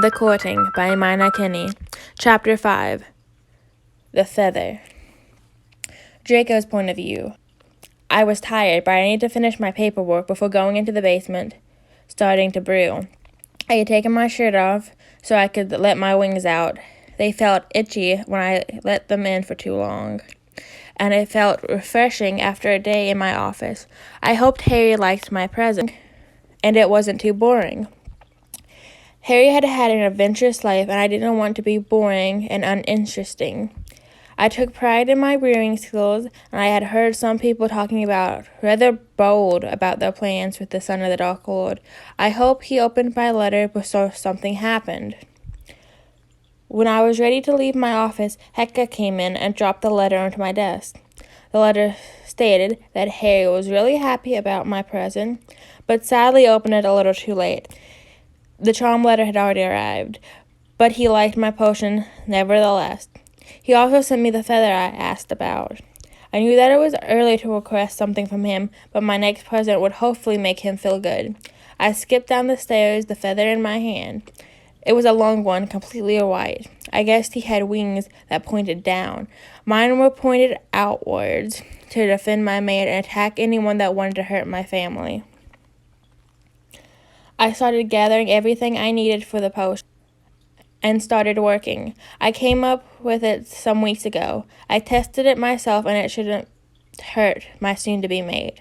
The Courting by Meinekeime. Chapter 5. The Feather. Draco's point of view. I was tired, but I needed to finish my paperwork before going into the basement, starting to brew. I had taken my shirt off so I could let my wings out. They felt itchy when I let them in for too long, and it felt refreshing after a day in my office. I hoped Harry liked my present, and it wasn't too boring. Harry had had an adventurous life, and I didn't want to be boring and uninteresting. I took pride in my brewing skills, and I had heard some people talking about rather bold about their plans with the son of the Dark Lord. I hoped he opened my letter before something happened. When I was ready to leave my office, Hecka came in and dropped the letter onto my desk. The letter stated that Harry was really happy about my present, but sadly opened it a little too late. The charm letter had already arrived, but he liked my potion nevertheless. He also sent me the feather I asked about. I knew that it was early to request something from him, but my next present would hopefully make him feel good. I skipped down the stairs, the feather in my hand. It was a long one, completely white. I guessed he had wings that pointed down. Mine were pointed outwards to defend my mate and attack anyone that wanted to hurt my family. I started gathering everything I needed for the potion and started working. I came up with it some weeks ago. I tested it myself, and it shouldn't hurt my soon-to-be mate.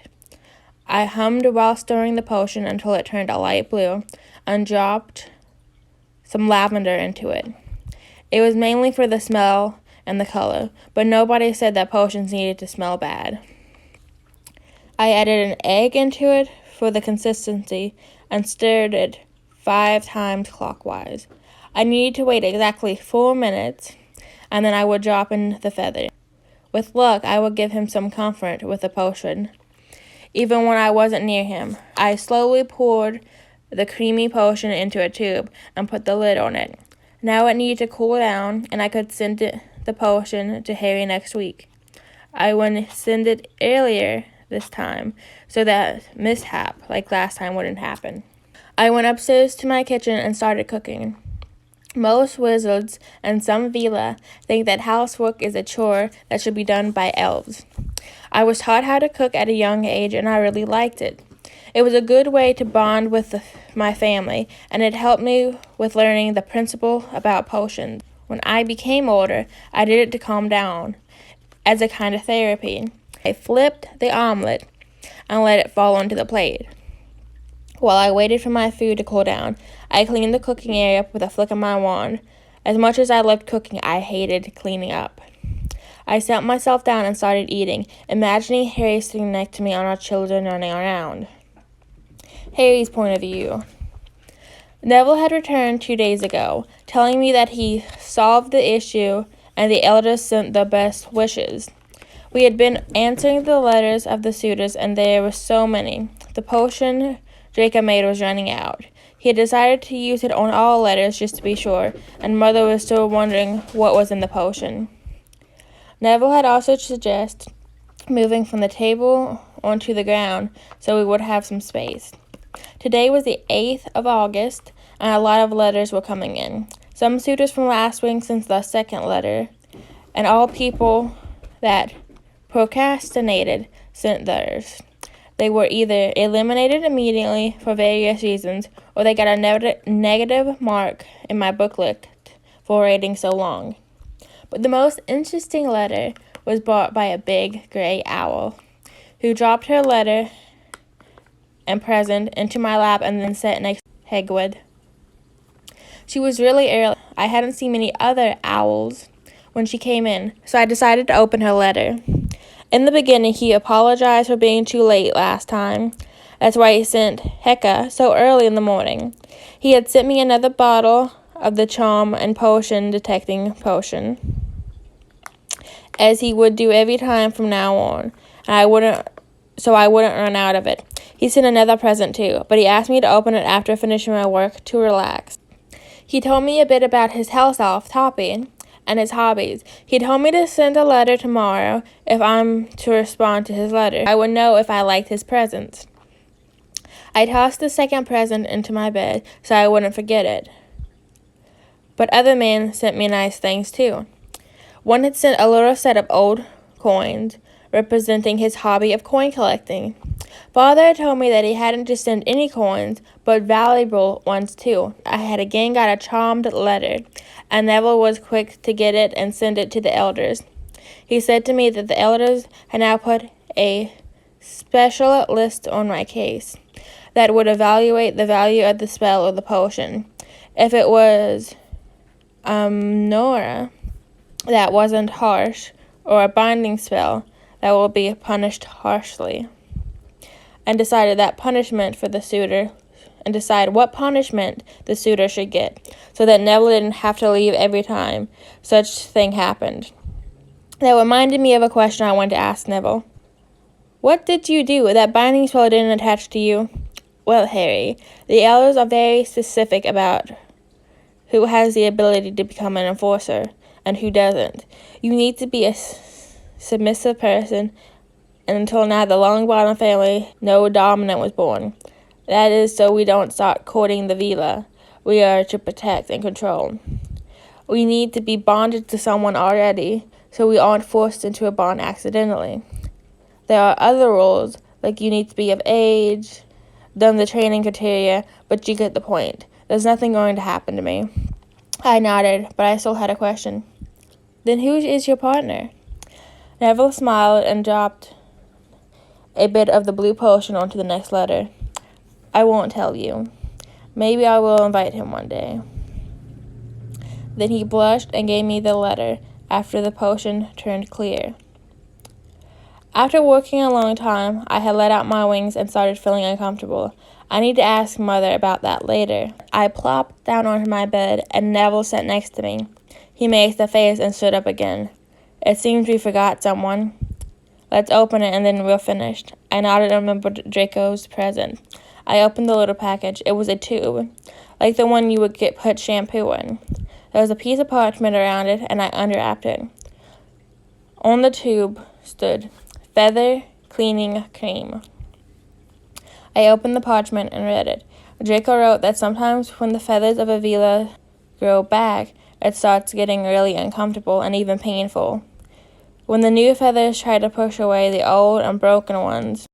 I hummed while stirring the potion until it turned a light blue and dropped some lavender into it. It was mainly for the smell and the color, but nobody said that potions needed to smell bad. I added an egg into it for the consistency and stirred it 5 times clockwise. I needed to wait exactly 4 minutes, and then I would drop in the feather. With luck, I would give him some comfort with the potion, even when I wasn't near him. I slowly poured the creamy potion into a tube and put the lid on it. Now it needed to cool down, and I could send the potion to Harry next week. I would send it earlier this time, so that mishap like last time wouldn't happen. I went upstairs to my kitchen and started cooking. Most wizards and some Veela think that housework is a chore that should be done by elves. I was taught how to cook at a young age, and I really liked it. It was a good way to bond with my family, and it helped me with learning the principle about potions. When I became older, I did it to calm down, as a kind of therapy. I flipped the omelet and let it fall onto the plate. While I waited for my food to cool down, I cleaned the cooking area with a flick of my wand. As much as I loved cooking, I hated cleaning up. I sat myself down and started eating, imagining Harry sitting next to me and our children running around. Harry's point of view. Neville had returned 2 days ago, telling me that he solved the issue and the elders sent the best wishes. We had been answering the letters of the suitors, and there were so many. The potion Draco made was running out. He had decided to use it on all letters just to be sure, and Mother was still wondering what was in the potion. Neville had also suggested moving from the table onto the ground so we would have some space. Today was the 8th of August, and a lot of letters were coming in. Some suitors from last week since the second letter, and all people that procrastinated sent theirs. They were either eliminated immediately for various reasons, or they got a negative mark in my booklet for waiting so long. But the most interesting letter was brought by a big gray owl, who dropped her letter and present into my lap and then sat next to Hagrid. She was really early. I hadn't seen many other owls when she came in, so I decided to open her letter. In the beginning, he apologized for being too late last time. That's why he sent Hecka so early in the morning. He had sent me another bottle of the charm and potion detecting potion, as he would do every time from now on, and I wouldn't run out of it. He sent another present too, but he asked me to open it after finishing my work to relax. He told me a bit about his house elf, Toppy, and his hobbies. He told me to send a letter tomorrow if I'm to respond to his letter. I would know if I liked his presents. I tossed the second present into my bed so I wouldn't forget it. But other men sent me nice things too. One had sent a little set of old coins, representing his hobby of coin collecting. Father told me that he hadn't just sent any coins, but valuable ones too. I had again got a charmed letter, and Neville was quick to get it and send it to the elders. He said to me that the elders had now put a special list on my case that would evaluate the value of the spell or the potion. If it was Nora that wasn't harsh, or a binding spell that will be punished harshly, and decide what punishment the suitor should get, so that Neville didn't have to leave every time such thing happened. That reminded me of a question I wanted to ask Neville. What did you do? That binding spell didn't attach to you? Well, Harry, the elders are very specific about who has the ability to become an enforcer and who doesn't. You need to be a submissive person, and until now the Longbottom family, no dominant was born. That is so we don't start courting the Veela. We are to protect and control. We need to be bonded to someone already, so we aren't forced into a bond accidentally. There are other rules, like you need to be of age, done the training criteria, but you get the point. There's nothing going to happen to me. I nodded, but I still had a question. Then who is your partner? Neville smiled and dropped a bit of the blue potion onto the next letter. I won't tell you. Maybe I will invite him one day. Then he blushed and gave me the letter after the potion turned clear. After working a long time, I had let out my wings and started feeling uncomfortable. I need to ask Mother about that later. I plopped down onto my bed, and Neville sat next to me. He made a face and stood up again. It seems we forgot someone. Let's open it and then we're finished. I nodded and remembered Draco's present. I opened the little package. It was a tube, like the one you would put shampoo in. There was a piece of parchment around it, and I unwrapped it. On the tube stood Feather Cleaning Cream. I opened the parchment and read it. Draco wrote that sometimes when the feathers of a Veela grow back, it starts getting really uncomfortable and even painful. When the new feathers try to push away the old and broken ones,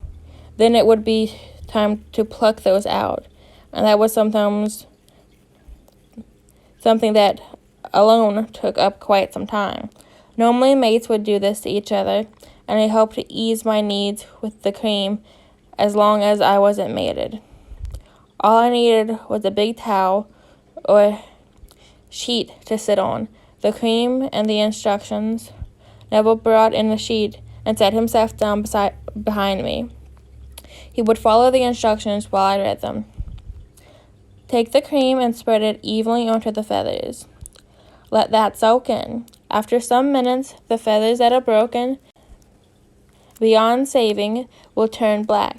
then it would be time to pluck those out. And that was sometimes something that alone took up quite some time. Normally mates would do this to each other, and I hoped to ease my needs with the cream as long as I wasn't mated. All I needed was a big towel or sheet to sit on, the cream and the instructions. Neville brought in the sheet and sat himself down behind me. He would follow the instructions while I read them. Take the cream and spread it evenly onto the feathers. Let that soak in. After some minutes, the feathers that are broken beyond saving will turn black.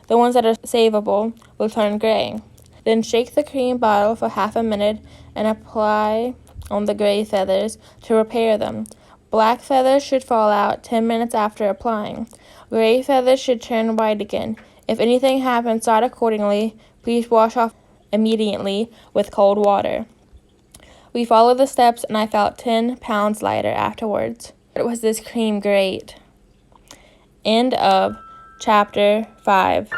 The ones that are savable will turn gray. Then shake the cream bottle for half a minute and apply on the gray feathers to repair them. Black feathers should fall out 10 minutes after applying. Gray feathers should turn white again. If anything happens, start accordingly. Please wash off immediately with cold water. We followed the steps, and I felt 10 pounds lighter afterwards. It was this cream great. End of Chapter 5.